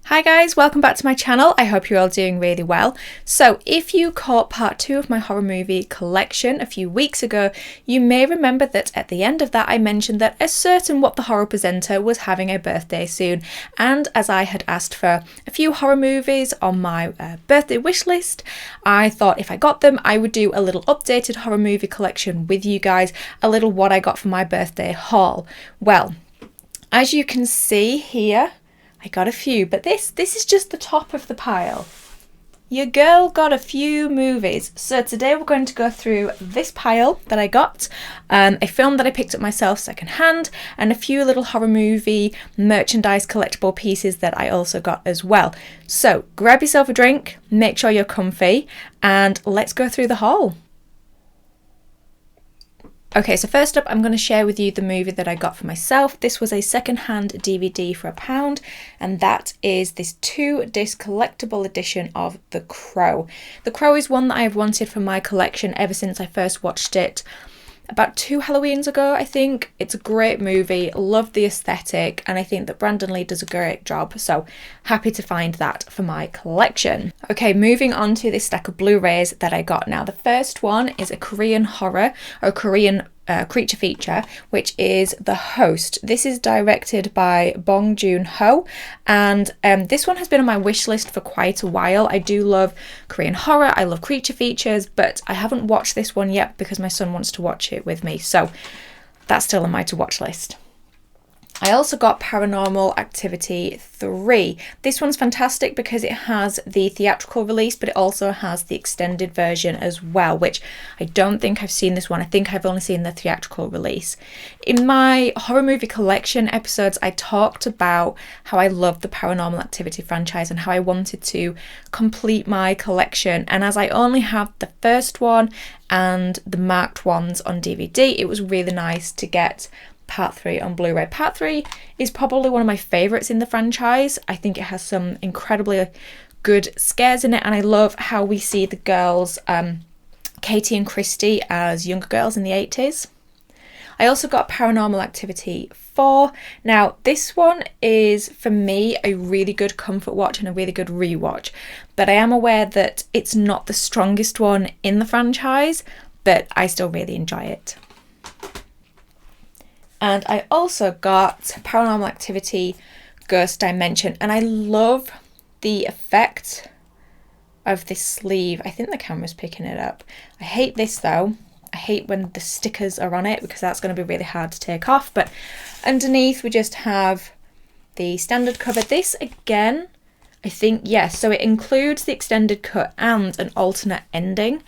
Hi guys, welcome back to my channel. I hope you're all doing really well. So if you caught part 2 of my horror movie collection a few weeks ago, you may remember that at the end of that I mentioned that a certain What the Horror presenter was having a birthday soon, and as I had asked for a few horror movies on my birthday wish list, I thought if I got them I would do a little updated horror movie collection with you guys, a little what I got for my birthday haul. Well, as you can see here, I got a few, but this is just the top of the pile. Your girl got a few movies. So today we're going to go through this pile that I got, a film that I picked up myself secondhand, and a few little horror movie merchandise collectible pieces that I also got as well. So grab yourself a drink, make sure you're comfy, and let's go through the haul. Okay, so first up I'm going to share with you the movie that I got for myself. This was a second-hand DVD for £1, and that is this 2-disc collectible edition of The Crow. The Crow is one that I've wanted for my collection ever since I first watched it about 2 Halloweens ago, I think. It's a great movie, love the aesthetic, and I think that Brandon Lee does a great job, so happy to find that for my collection. Okay, moving on to this stack of Blu-rays that I got now. The first one is a Korean horror, or Korean creature feature, which is The Host. This is directed by Bong Joon-ho, and this one has been on my wish list for quite a while. I do love Korean horror, I love creature features, but I haven't watched this one yet because my son wants to watch it with me, so that's still on my to watch list. I also got Paranormal Activity 3. This one's fantastic because it has the theatrical release, but it also has the extended version as well, which I don't think I've seen this one. I think I've only seen the theatrical release. In my horror movie collection episodes, I talked about how I love the Paranormal Activity franchise and how I wanted to complete my collection. And as I only have the first one and the marked ones on DVD, it was really nice to get Part 3 on Blu-ray. Part 3 is probably one of my favourites in the franchise. I think it has some incredibly good scares in it, and I love how we see the girls, Katie and Christy, as younger girls in the 80s. I also got Paranormal Activity 4. Now, this one is, for me, a really good comfort watch and a really good rewatch, but I am aware that it's not the strongest one in the franchise, but I still really enjoy it. And I also got Paranormal Activity Ghost Dimension, and I love the effect of this sleeve. I think the camera's picking it up. I hate this though. I hate when the stickers are on it because that's going to be really hard to take off. But underneath we just have the standard cover. This again, I think, yes, so it includes the extended cut and an alternate ending,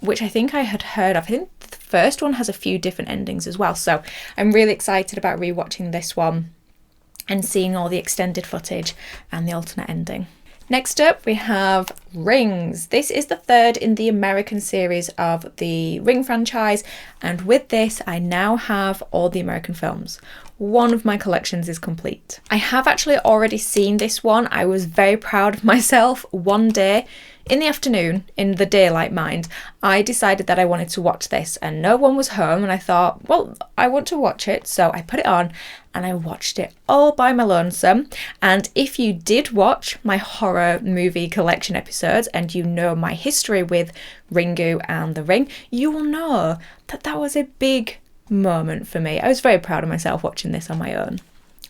which I think I had heard of. I think the first one has a few different endings as well, so I'm really excited about rewatching this one and seeing all the extended footage and the alternate ending. Next up we have Rings. This is the third in the American series of the Ring franchise, and with this I now have all the American films. One of my collections is complete. I have actually already seen this one. I was very proud of myself. One day in the afternoon, in the daylight mind, I decided that I wanted to watch this and no one was home, and I thought, well, I want to watch it, so I put it on and I watched it all by my lonesome. And if you did watch my horror movie collection episodes and you know my history with Ringu and The Ring, you will know that that was a big moment for me. I was very proud of myself watching this on my own.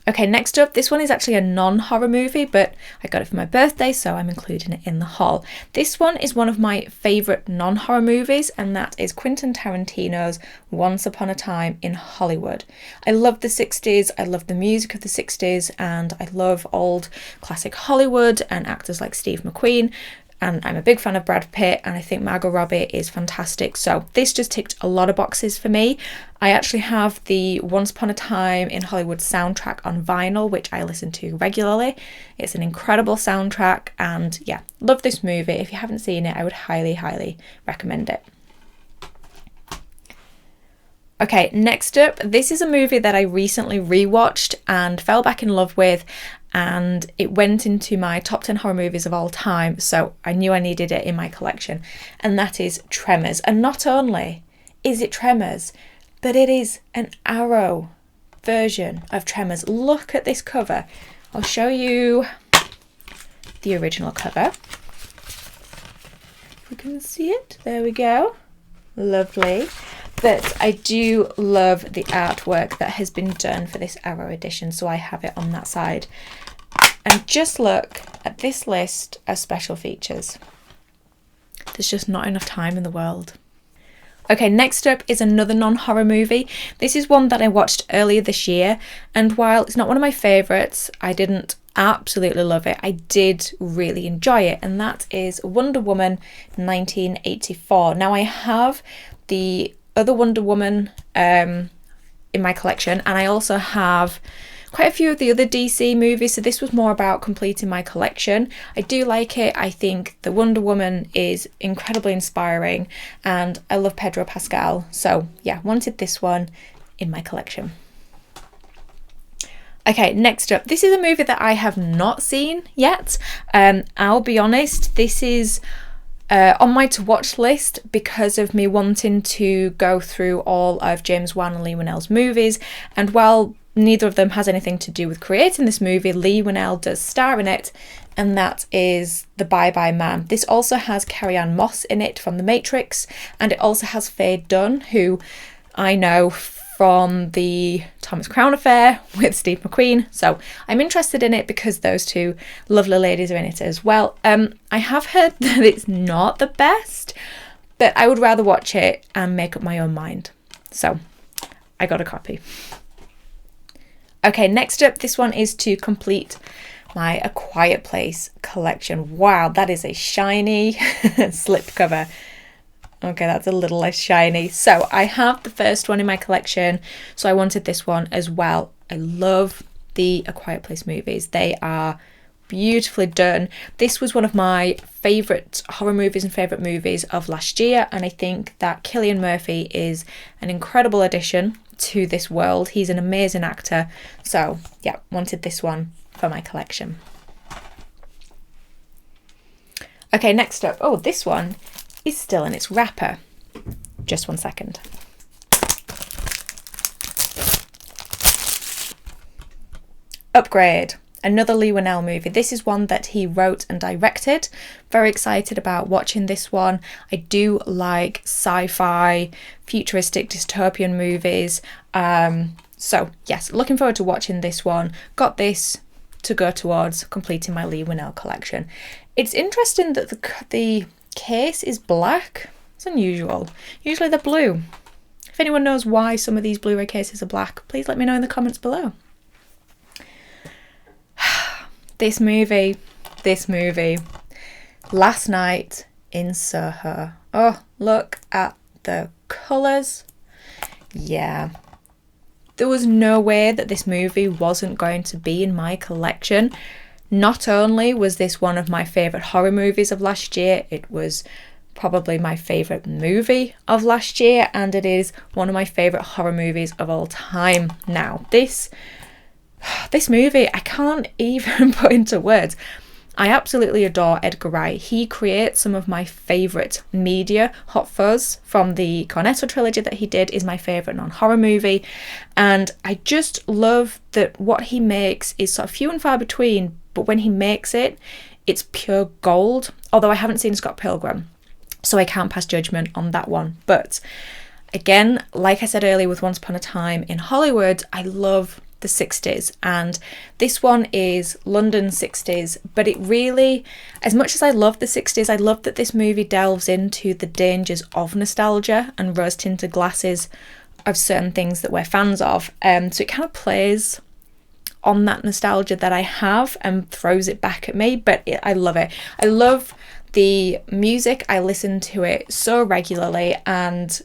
Okay, next up, this one is actually a non-horror movie, but I got it for my birthday, so I'm including it in the haul. This one is one of my favourite non-horror movies, and that is Quentin Tarantino's Once Upon a Time in Hollywood. I love the 60s, I love the music of the 60s, and I love old classic Hollywood and actors like Steve McQueen. And I'm a big fan of Brad Pitt, and I think Margot Robbie is fantastic. So this just ticked a lot of boxes for me. I actually have the Once Upon a Time in Hollywood soundtrack on vinyl, which I listen to regularly. It's an incredible soundtrack, and yeah, love this movie. If you haven't seen it, I would highly, highly recommend it. Okay, next up, this is a movie that I recently rewatched and fell back in love with, and it went into my top 10 horror movies of all time, so I knew I needed it in my collection, and that is Tremors. And not only is it Tremors, but it is an Arrow version of Tremors. Look at this cover. I'll show you the original cover. If we can see it, there we go. Lovely. But I do love the artwork that has been done for this Arrow edition, so I have it on that side. And just look at this list of special features. There's just not enough time in the world. Okay, next up is another non-horror movie. This is one that I watched earlier this year, and while it's not one of my favourites, I didn't absolutely love it. I did really enjoy it, and that is Wonder Woman 1984. Now, I have the other Wonder Woman in my collection, and I also have quite a few of the other DC movies, so this was more about completing my collection. I do like it. I think the Wonder Woman is incredibly inspiring, and I love Pedro Pascal, so yeah, wanted this one in my collection. Okay, next up, this is a movie that I have not seen yet. I'll be honest, this is on my to watch list because of me wanting to go through all of James Wan and Leigh Whannell's movies, and while neither of them has anything to do with creating this movie, Leigh Whannell does star in it, and that is The Bye-Bye Man. This also has Carrie-Anne Moss in it from The Matrix, and it also has Faye Dunn, who I know from the Thomas Crown Affair with Steve McQueen, so I'm interested in it because those two lovely ladies are in it as well. I have heard that it's not the best, but I would rather watch it and make up my own mind, so I got a copy. Okay, next up, this one is to complete my A Quiet Place collection. Wow, that is a shiny slipcover. Okay, that's a little less shiny. So I have the first one in my collection, so I wanted this one as well. I love the A Quiet Place movies. They are beautifully done. This was one of my favourite horror movies and favourite movies of last year, and I think that Cillian Murphy is an incredible addition to this world. He's an amazing actor, so yeah, wanted this one for my collection. Okay, next up, oh, this one is still in its wrapper. Just one second. Upgrade, another Leigh Whannell movie. This is one that he wrote and directed. Very excited about watching this one. I do like sci-fi, futuristic, dystopian movies. So yes, looking forward to watching this one. Got this to go towards completing my Leigh Whannell collection. It's interesting that the case is black. It's unusual. Usually they're blue. If anyone knows why some of these Blu-ray cases are black, please let me know in the comments below. This movie, Last Night in Soho. Oh, look at the colours. Yeah. There was no way that this movie wasn't going to be in my collection. Not only was this one of my favourite horror movies of last year, it was probably my favourite movie of last year, and it is one of my favourite horror movies of all time now. This movie, I can't even put into words. I absolutely adore Edgar Wright. He creates some of my favourite media. Hot Fuzz from the Cornetto trilogy that he did is my favourite non-horror movie, and I just love that what he makes is sort of few and far between, but when he makes it, it's pure gold. Although I haven't seen Scott Pilgrim, so I can't pass judgment on that one. But again, like I said earlier with Once Upon a Time in Hollywood, I love the 60s, and this one is London 60s, but it really, as much as I love the 60s, I love that this movie delves into the dangers of nostalgia and rose-tinted glasses of certain things that we're fans of. So it kind of plays on that nostalgia that I have and throws it back at me, but I love it. I love the music. I listen to it so regularly, and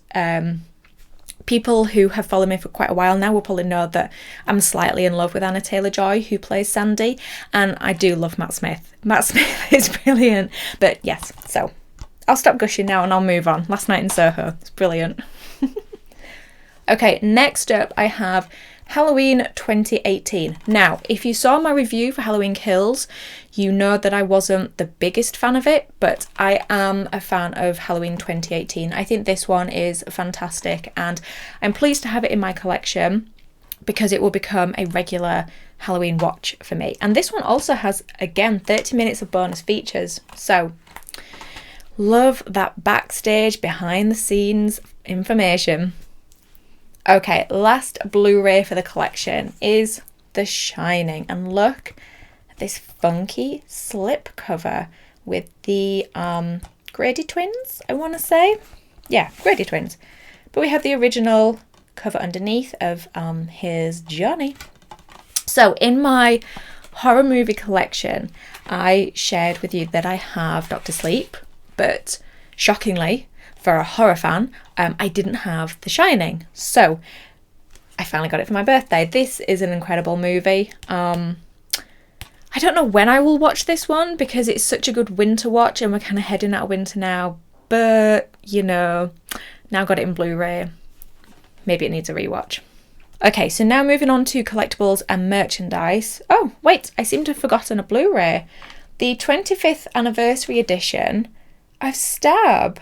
people who have followed me for quite a while now will probably know that I'm slightly in love with Anna Taylor-Joy, who plays Sandy, and I do love Matt Smith. Matt Smith is brilliant. But yes, so I'll stop gushing now and I'll move on. Last Night in Soho, it's brilliant. Okay, next up I have Halloween 2018. Now, if you saw my review for Halloween Kills, you know that I wasn't the biggest fan of it, but I am a fan of Halloween 2018. I think this one is fantastic, and I'm pleased to have it in my collection because it will become a regular Halloween watch for me. And this one also has, again, 30 minutes of bonus features. So love that backstage, behind the scenes information. Okay, last Blu-ray for the collection is The Shining. And look at this funky slip cover with the Grady twins, I want to say. Yeah, Grady twins. But we have the original cover underneath of Here's Johnny. So in my horror movie collection, I shared with you that I have Dr. Sleep, but shockingly, for a horror fan, I didn't have The Shining. So I finally got it for my birthday. This is an incredible movie. I don't know when I will watch this one because it's such a good winter watch and we're kind of heading out of winter now. But, you know, now got it in Blu-ray. Maybe it needs a rewatch. Okay, so now moving on to collectibles and merchandise. Oh, wait, I seem to have forgotten a Blu-ray. The 25th anniversary edition of Stab.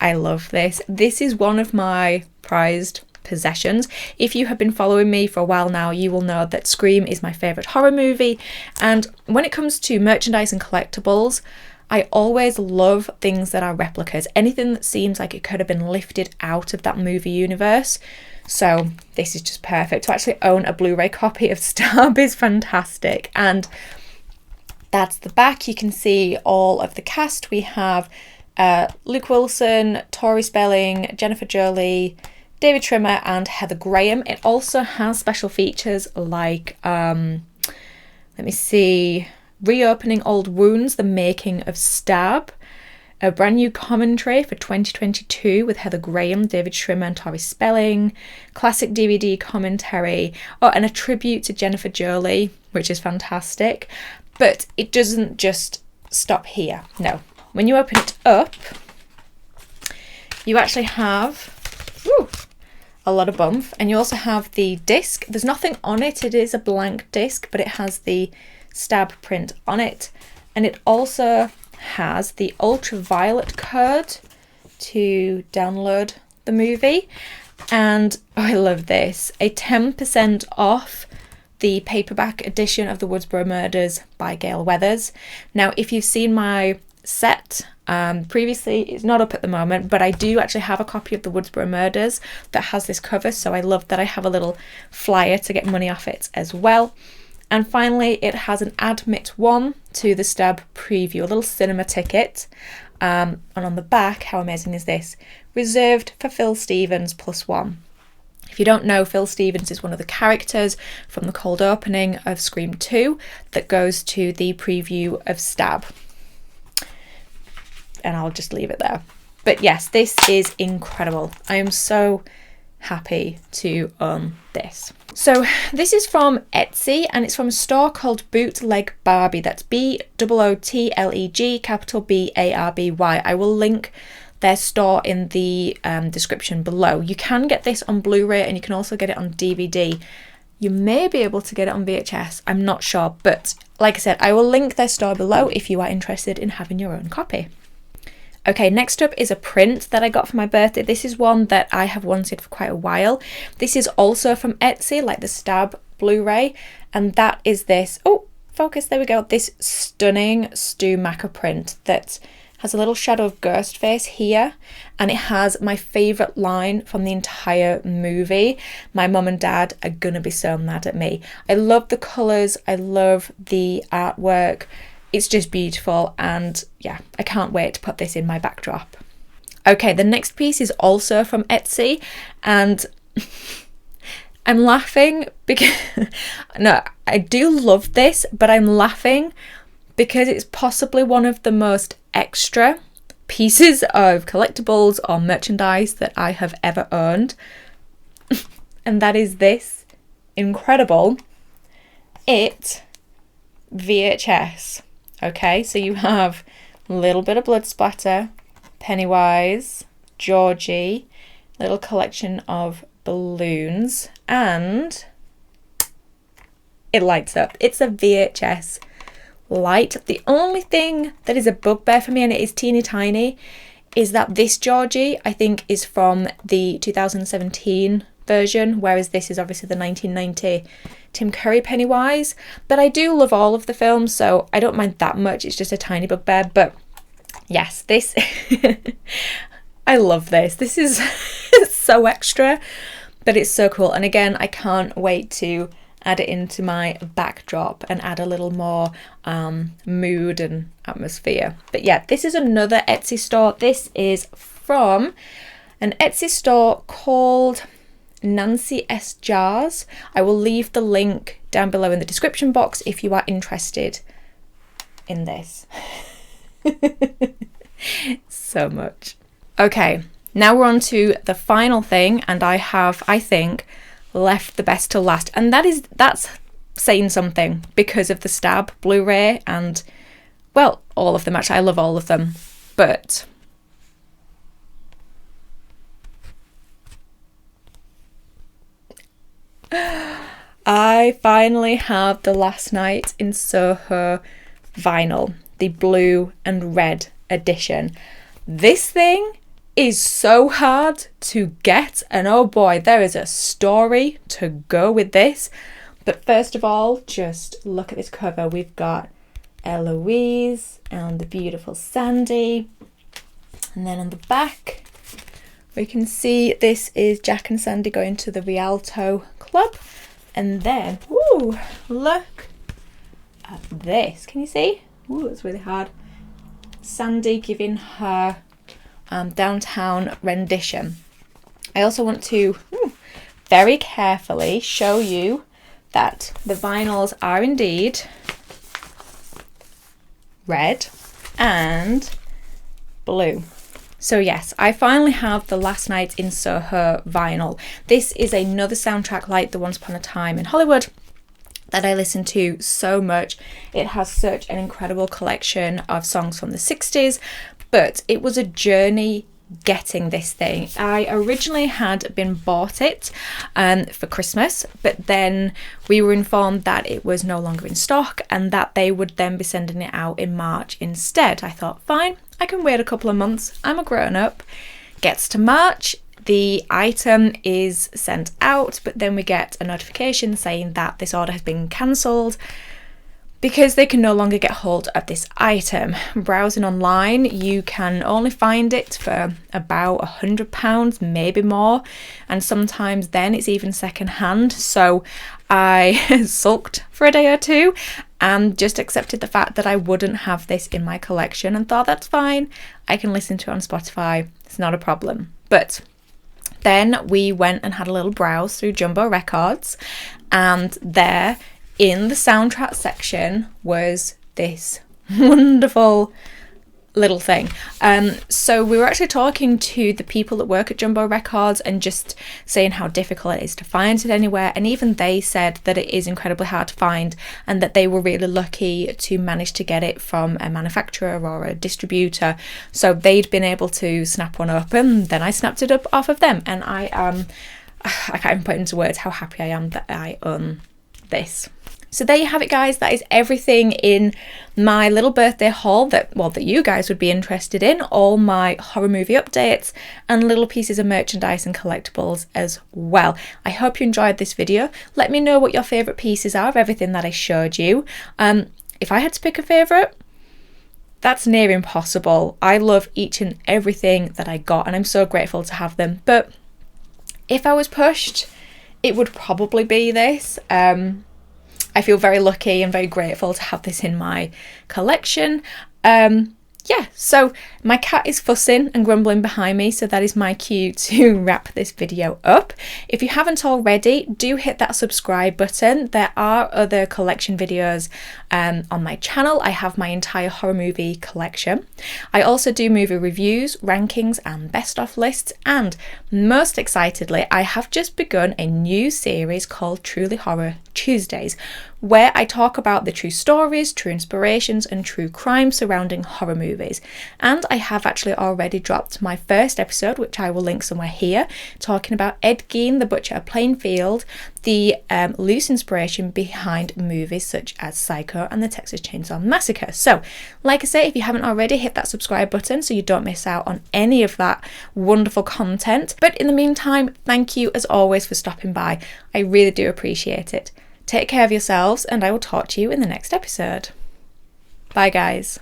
I love this. This is one of my prized possessions. If you have been following me for a while now, you will know that Scream is my favourite horror movie. And when it comes to merchandise and collectibles, I always love things that are replicas. Anything that seems like it could have been lifted out of that movie universe. So this is just perfect. To actually own a Blu-ray copy of Stab is fantastic. And that's the back. You can see all of the cast. We have Luke Wilson, Tori Spelling, Jennifer Jolie, David Trimmer and Heather Graham. It also has special features like, let me see, Reopening Old Wounds, The Making of Stab, a brand new commentary for 2022 with Heather Graham, David Trimmer and Tori Spelling, classic DVD commentary, and a tribute to Jennifer Jolie, which is fantastic. But it doesn't just stop here. No. When you open it up, you actually have a lot of bump, and you also have the disc. There's nothing on it. It is a blank disc, but it has the Stab print on it. And it also has the ultraviolet code to download the movie. And I love this. A 10% off the paperback edition of The Woodsboro Murders by Gail Weathers. Now, if you've seen my set previously, it's not up at the moment, but I do actually have a copy of The Woodsboro Murders that has this cover, so I love that I have a little flyer to get money off it as well. And finally, it has an Admit 1 to the Stab preview, a little cinema ticket. And on the back, how amazing is this? Reserved for Phil Stevens +1. If you don't know, Phil Stevens is one of the characters from the cold opening of Scream 2 that goes to the preview of Stab. And I'll just leave it there. But yes, this is incredible. I am so happy to own this. So this is from Etsy and it's from a store called Bootleg Barbie. That's BOOTLEG capital BARBY. I will link their store in the description below. You can get this on Blu-ray and you can also get it on DVD. You may be able to get it on VHS, I'm not sure, but like I said, I will link their store below if you are interested in having your own copy. Okay, next up is a print that I got for my birthday. This is one that I have wanted for quite a while. This is also from Etsy, like the Stab Blu-ray, and that is this, oh, focus, there we go, this stunning Stu Macker print that has a little shadow of Ghostface here, and it has my favourite line from the entire movie. My mum and dad are gonna be so mad at me. I love the colours, I love the artwork. It's just beautiful, and yeah, I can't wait to put this in my backdrop. Okay, the next piece is also from Etsy, and I'm laughing because, no, I do love this, but I'm laughing because it's possibly one of the most extra pieces of collectibles or merchandise that I have ever owned. And that is this incredible It VHS. Okay, so you have a little bit of blood splatter, Pennywise, Georgie, little collection of balloons, and it lights up. It's a VHS light. The only thing that is a bugbear for me, and it is teeny tiny, is that this Georgie, I think, is from the 2017 version, whereas this is obviously the 1990 Tim Curry Pennywise. But I do love all of the films, so I don't mind that much. It's just a tiny bugbear. But yes, this I love this. This is so extra, but it's so cool. And again, I can't wait to add it into my backdrop and add a little more mood and atmosphere. But yeah, this is another Etsy store. This is from an Etsy store called Nancy S. Jars. I will leave the link down below in the description box if you are interested in this. So much. Okay, now we're on to the final thing, and I have, I think, left the best till last, and that's saying something because of the Stab Blu-ray and, well, all of them actually. I love all of them, but I finally have the Last Night in Soho vinyl, the blue and red edition. This thing is so hard to get, and oh boy, there is a story to go with this. But first of all, just look at this cover. We've got Eloise and the beautiful Sandy, and then on the back we can see this is Jack and Sandy going to the Rialto Club. And then, ooh, look at this. Can you see? Ooh, it's really hard. Sandy giving her downtown rendition. I also want to very carefully show you that the vinyls are indeed red and blue. So yes, I finally have the Last Night in Soho vinyl. This is another soundtrack like the Once Upon a Time in Hollywood that I listen to so much. It has such an incredible collection of songs from the 60s, but it was a journey getting this thing. I originally had been bought it for Christmas, but then we were informed that it was no longer in stock and that they would then be sending it out in March instead. I thought, fine, I can wait a couple of months. I'm a grown up. Gets to March, the item is sent out, but then we get a notification saying that this order has been cancelled because they can no longer get hold of this item. Browsing online, you can only find it for about £100, maybe more, and sometimes then it's even second hand. So I sulked for a day or two and just accepted the fact that I wouldn't have this in my collection and thought, that's fine, I can listen to it on Spotify, it's not a problem. But then we went and had a little browse through Jumbo Records, and there in the soundtrack section was this wonderful little thing. So we were actually talking to the people that work at Jumbo Records and just saying how difficult it is to find it anywhere, and even they said that it is incredibly hard to find and that they were really lucky to manage to get it from a manufacturer or a distributor. So they'd been able to snap one up, and then I snapped it up off of them, and I can't even put into words how happy I am that I own this. So there you have it, guys. That is everything in my little birthday haul that you guys would be interested in. All my horror movie updates and little pieces of merchandise and collectibles as well. I hope you enjoyed this video. Let me know what your favourite pieces are of everything that I showed you. If I had to pick a favourite, that's near impossible. I love each and everything that I got, and I'm so grateful to have them. But if I was pushed, it would probably be this. I feel very lucky and very grateful to have this in my collection. Yeah, so my cat is fussing and grumbling behind me, so that is my cue to wrap this video up. If you haven't already, do hit that subscribe button. There are other collection videos on my channel. I have my entire horror movie collection. I also do movie reviews, rankings and best of lists, and most excitedly, I have just begun a new series called Truly Horror Tuesdays, where I talk about the true stories, true inspirations, and true crime surrounding horror movies. And I have actually already dropped my first episode, which I will link somewhere here, talking about Ed Gein, the Butcher of Plainfield, the loose inspiration behind movies such as Psycho and the Texas Chainsaw Massacre. So, like I say, if you haven't already, hit that subscribe button so you don't miss out on any of that wonderful content. But in the meantime, thank you as always for stopping by. I really do appreciate it. Take care of yourselves, and I will talk to you in the next episode. Bye, guys.